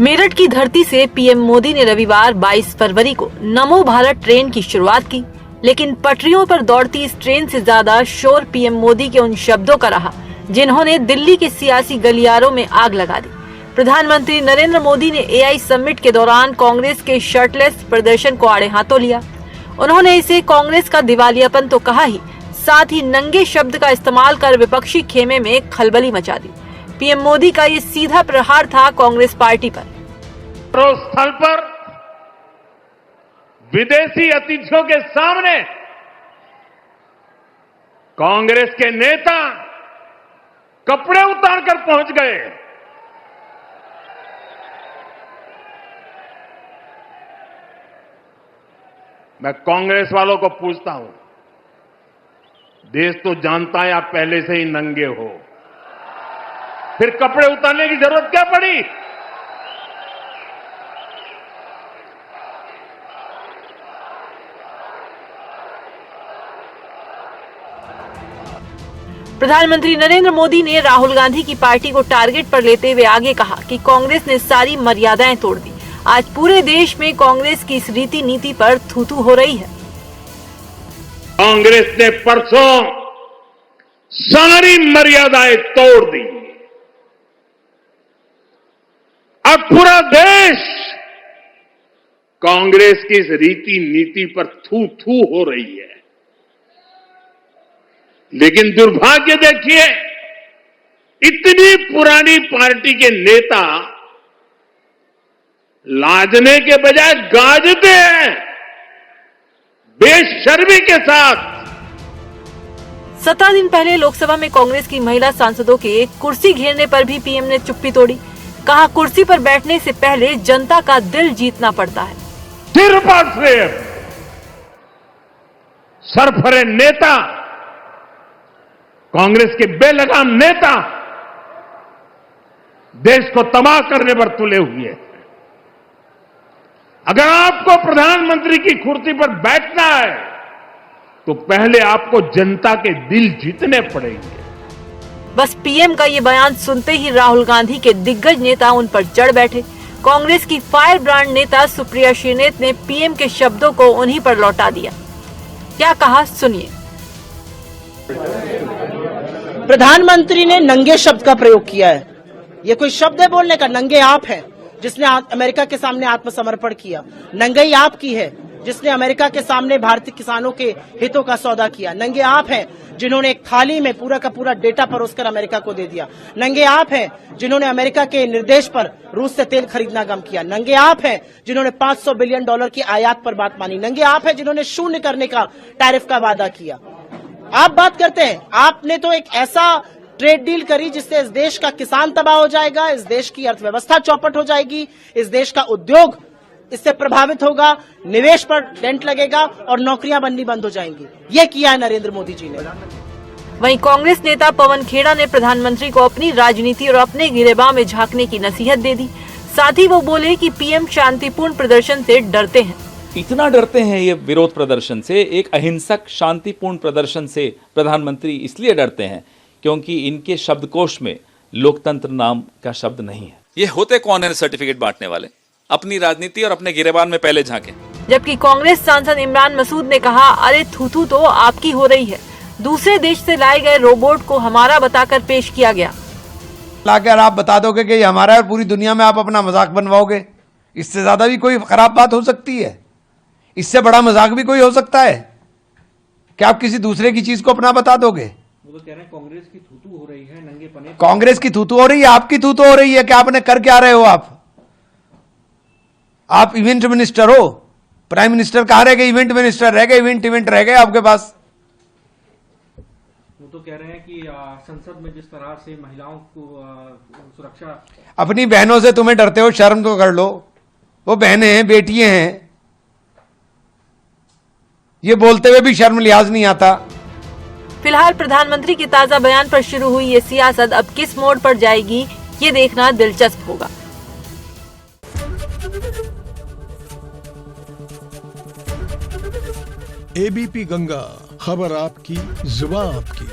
मेरठ की धरती से पीएम मोदी ने रविवार 22 फरवरी को नमो भारत ट्रेन की शुरुआत की, लेकिन पटरियों पर दौड़ती इस ट्रेन से ज्यादा शोर पीएम मोदी के उन शब्दों का रहा जिन्होंने दिल्ली के सियासी गलियारों में आग लगा दी। प्रधानमंत्री नरेंद्र मोदी ने एआई समिट के दौरान कांग्रेस के शर्टलेस प्रदर्शन को आड़े हाथों लिया। उन्होंने इसे कांग्रेस का दिवालियापन तो कहा ही, साथ ही नंगे शब्द का इस्तेमाल कर विपक्षी खेमे में खलबली मचा दी। पीएम मोदी का ये सीधा प्रहार था कांग्रेस पार्टी पर। स्थल पर विदेशी अतिथियों के सामने कांग्रेस के नेता कपड़े उतारकर पहुंच गए। मैं कांग्रेस वालों को पूछता हूं, देश तो जानता है आप पहले से ही नंगे हो, फिर कपड़े उतारने की जरूरत क्या पड़ी? प्रधानमंत्री नरेंद्र मोदी ने राहुल गांधी की पार्टी को टारगेट पर लेते हुए आगे कहा कि कांग्रेस ने सारी मर्यादाएं तोड़ दी। आज पूरे देश में कांग्रेस की इस रीति नीति पर थू-थू हो रही है। कांग्रेस ने परसों सारी मर्यादाएं तोड़ दी। अब पूरा देश कांग्रेस की इस रीति नीति पर थू-थू हो रही है। लेकिन दुर्भाग्य देखिए, इतनी पुरानी पार्टी के नेता लाजने के बजाय गाजते हैं बेशर्मी के साथ। 17 दिन पहले लोकसभा में कांग्रेस की महिला सांसदों के कुर्सी घेरने पर भी पीएम ने चुप्पी तोड़ी। कहा, कुर्सी पर बैठने से पहले जनता का दिल जीतना पड़ता है। सिर पर सिर सरफरे नेता, कांग्रेस के बेलगाम नेता देश को तबाह करने पर तुले हुए हैं। अगर आपको प्रधानमंत्री की कुर्सी पर बैठना है तो पहले आपको जनता के दिल जीतने पड़ेंगे। बस पीएम का ये बयान सुनते ही राहुल गांधी के दिग्गज नेता उन पर चढ़ बैठे। कांग्रेस की फायर ब्रांड नेता सुप्रिया श्रीनेत ने पीएम के शब्दों को उन्हीं पर लौटा दिया। क्या कहा, सुनिए। प्रधानमंत्री ने नंगे शब्द का प्रयोग किया है। ये कोई शब्द है बोलने का? नंगे आप हैं जिसने अमेरिका के सामने आत्मसमर्पण किया। नंगई आप की है जिसने अमेरिका के सामने भारतीय किसानों के हितों का सौदा किया। नंगे आप हैं जिन्होंने एक थाली में पूरा का पूरा डेटा परोसकर अमेरिका को दे दिया। नंगे आप हैं जिन्होंने अमेरिका के निर्देश पर रूस से तेल खरीदना कम किया। नंगे आप हैं जिन्होंने $500 बिलियन की आयात पर बात मानी। नंगे आप हैं जिन्होंने शून्य करने का टैरिफ का वादा किया। आप बात करते हैं, आपने तो एक ऐसा ट्रेड डील करी जिससे इस देश का किसान तबाह हो जाएगा, इस देश की अर्थव्यवस्था चौपट हो जाएगी, इस देश का उद्योग इससे प्रभावित होगा, निवेश पर डेंट लगेगा और नौकरियां बननी बंद हो जाएंगी। ये किया है नरेंद्र मोदी जी ने। वहीं कांग्रेस नेता पवन खेड़ा ने प्रधानमंत्री को अपनी राजनीति और अपने गिरेबान में झांकने की नसीहत दे दी। साथ ही वो बोले कि पीएम शांतिपूर्ण प्रदर्शन से डरते हैं। इतना डरते हैं ये विरोध प्रदर्शन से, एक अहिंसक शांतिपूर्ण प्रदर्शन से प्रधानमंत्री इसलिए डरते हैं क्योंकि इनके शब्दकोश में लोकतंत्र नाम का शब्द नहीं है। ये होते कौन है सर्टिफिकेट बांटने वाले? अपनी राजनीति और अपने गिरेबान में पहले झांके। जबकि कांग्रेस सांसद इमरान मसूद ने कहा, अरे थू-थू तो आपकी हो रही है। दूसरे देश से लाए गए रोबोट को हमारा बताकर पेश किया गया। लाकर आप बता दोगे कि ये हमारा है, पूरी दुनिया में आप अपना मजाक बनवाओगे। इससे ज्यादा भी कोई खराब बात हो सकती है? इससे बड़ा मजाक भी कोई हो सकता है कि आप किसी दूसरे की चीज को अपना बता दोगे? वो तो कह रहे हैं कांग्रेस की थूथू हो रही है, नंगे पने। कांग्रेस की थूथू हो रही है? आपकी थूथू हो रही है कि आपने कर क्या रहे हो? आप इवेंट मिनिस्टर हो। प्राइम मिनिस्टर कहां रह गए? इवेंट मिनिस्टर रह गए, इवेंट रह गए आपके पास। वो तो कह रहे हैं कि संसद में जिस तरह से महिलाओं को सुरक्षा, अपनी बहनों से तुम्हें डरते हो, शर्म तो कर लो। वो बहनें हैं, बेटियां हैं, ये बोलते हुए भी शर्म लिहाज नहीं आता। फिलहाल प्रधानमंत्री के ताजा बयान पर शुरू हुई ये सियासत अब किस मोड़ पर जाएगी, ये देखना दिलचस्प होगा। एबीपी गंगा, खबर आपकी, जुबान आपकी।